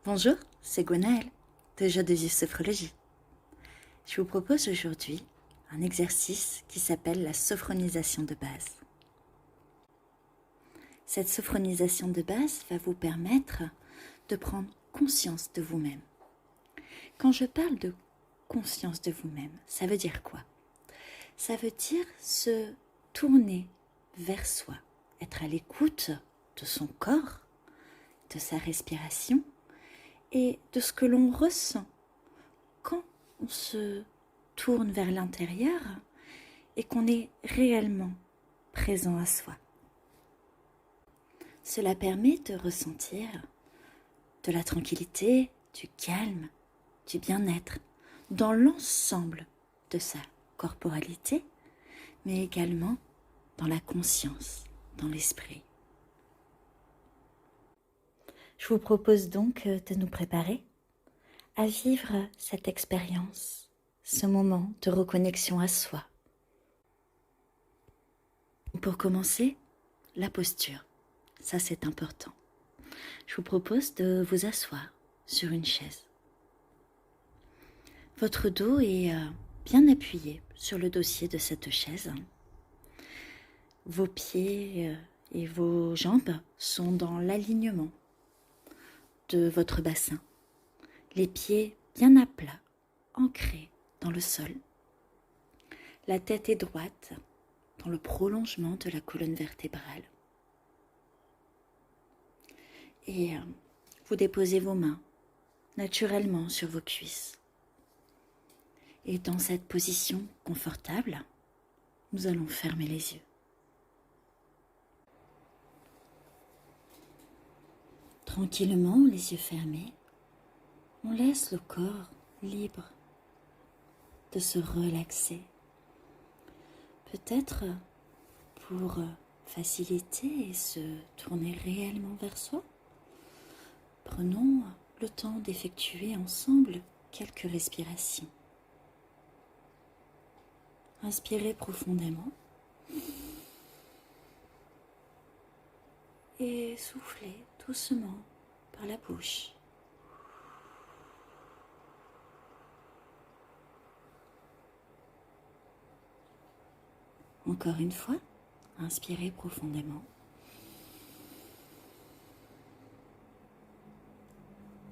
Bonjour, c'est Gwenaëlle de Jeux de Vie Sophrologie. Je vous propose aujourd'hui un exercice qui s'appelle la sophronisation de base. Cette sophronisation de base va vous permettre de prendre conscience de vous-même. Quand je parle de conscience de vous-même, ça veut dire quoi? Ça veut dire se tourner vers soi, être à l'écoute de son corps, de sa respiration et de ce que l'on ressent quand on se tourne vers l'intérieur et qu'on est réellement présent à soi. Cela permet de ressentir de la tranquillité, du calme, du bien-être dans l'ensemble de sa corporalité, mais également dans la conscience, dans l'esprit. Je vous propose donc de nous préparer à vivre cette expérience, ce moment de reconnexion à soi. Pour commencer, la posture, ça c'est important. Je vous propose de vous asseoir sur une chaise. Votre dos est bien appuyé sur le dossier de cette chaise. Vos pieds et vos jambes sont dans l'alignement de votre bassin. Les pieds bien à plat, ancrés dans le sol. La tête est droite dans le prolongement de la colonne vertébrale. Et vous déposez vos mains naturellement sur vos cuisses. Et dans cette position confortable, nous allons fermer les yeux. Tranquillement, les yeux fermés, on laisse le corps libre de se relaxer. Peut-être pour faciliter et se tourner réellement vers soi, prenons le temps d'effectuer ensemble quelques respirations. Inspirez profondément et soufflez doucement par la bouche. Encore une fois, inspirez profondément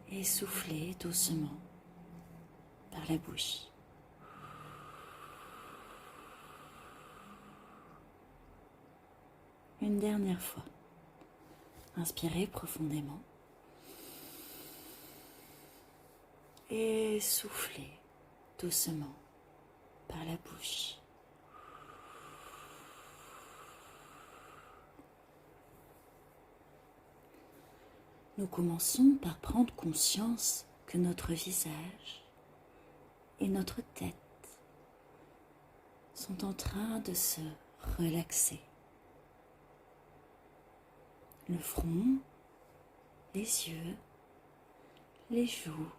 et soufflez doucement par la bouche. Une dernière fois, inspirez profondément et soufflez doucement par la bouche. Nous commençons par prendre conscience que notre visage et notre tête sont en train de se relaxer. Le front, les yeux, les joues,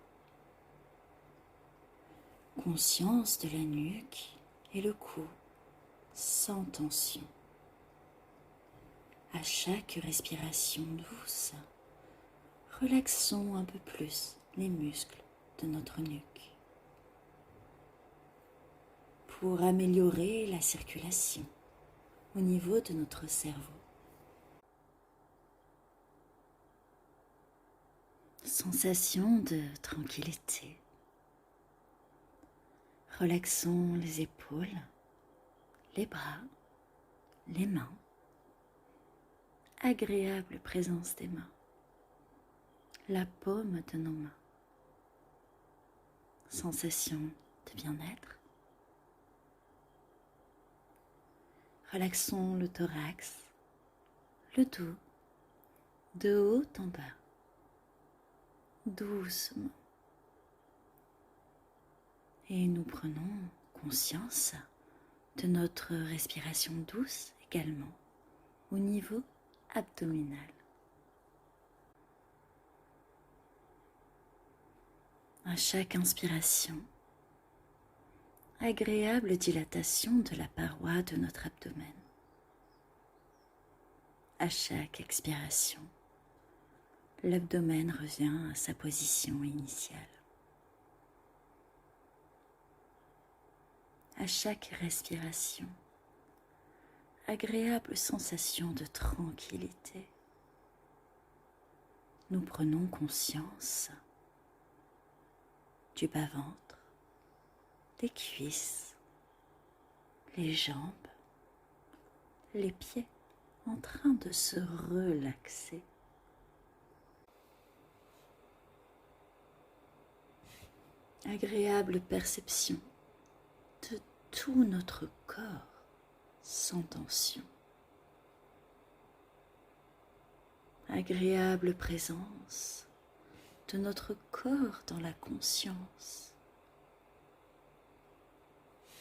conscience de la nuque et le cou sans tension. À chaque respiration douce, relaxons un peu plus les muscles de notre nuque pour améliorer la circulation au niveau de notre cerveau. Sensation de tranquillité. Relaxons les épaules, les bras, les mains. Agréable présence des mains. La paume de nos mains. Sensation de bien-être. Relaxons le thorax, le dos, de haut en bas, doucement. Et nous prenons conscience de notre respiration douce également au niveau abdominal. À chaque inspiration, agréable dilatation de la paroi de notre abdomen. À chaque expiration, l'abdomen revient à sa position initiale. À chaque respiration, agréable sensation de tranquillité. Nous prenons conscience du bas-ventre, des cuisses, les jambes, les pieds en train de se relaxer. Agréable perception de tout notre corps sans tension. Agréable présence de notre corps dans la conscience.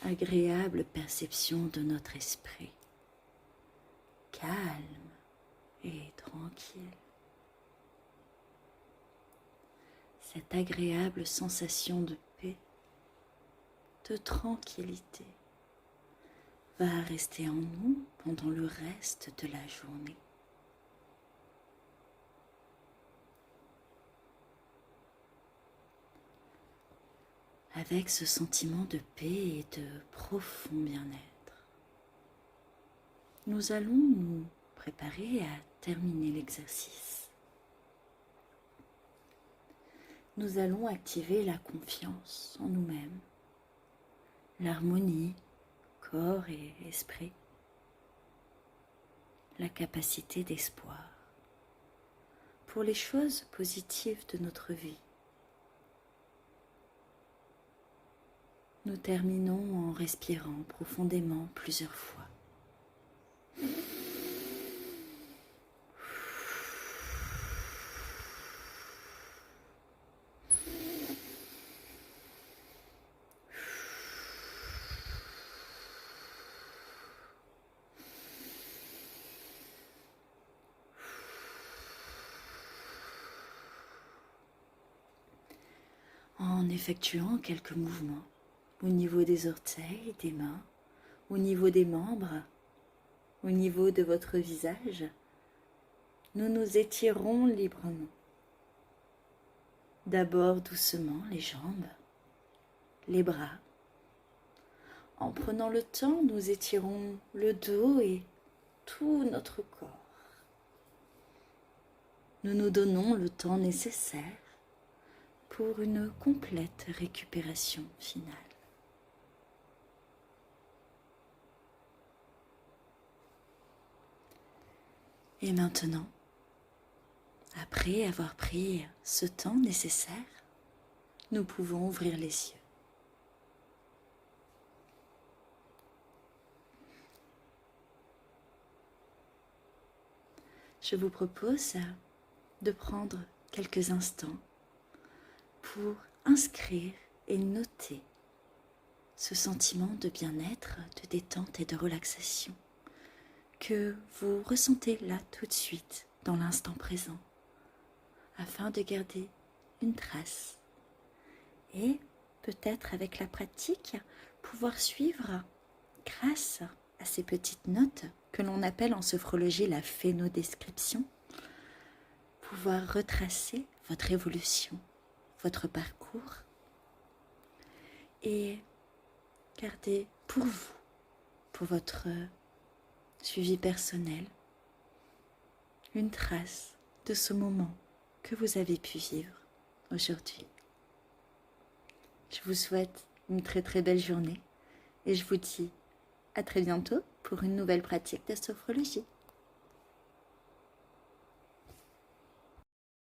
Agréable perception de notre esprit, calme et tranquille. Cette agréable sensation de paix, de tranquillité, va rester en nous pendant le reste de la journée. Avec ce sentiment de paix et de profond bien-être, nous allons nous préparer à terminer l'exercice. Nous allons activer la confiance en nous-mêmes, l'harmonie, corps et esprit, la capacité d'espoir pour les choses positives de notre vie. Nous terminons en respirant profondément plusieurs fois. En effectuant quelques mouvements au niveau des orteils, des mains, au niveau des membres, au niveau de votre visage, nous nous étirons librement. D'abord doucement les jambes, les bras. En prenant le temps, nous étirons le dos et tout notre corps. Nous nous donnons le temps nécessaire pour une complète récupération finale. Et maintenant, après avoir pris ce temps nécessaire, nous pouvons ouvrir les yeux. Je vous propose de prendre quelques instants pour inscrire et noter ce sentiment de bien-être, de détente et de relaxation que vous ressentez là tout de suite, dans l'instant présent, afin de garder une trace et peut-être avec la pratique pouvoir suivre grâce à ces petites notes que l'on appelle en sophrologie la phénodescription, pouvoir retracer votre évolution, votre parcours et garder pour vous, pour votre suivi personnel, une trace de ce moment que vous avez pu vivre aujourd'hui. Je vous souhaite une très très belle journée et je vous dis à très bientôt pour une nouvelle pratique de sophrologie.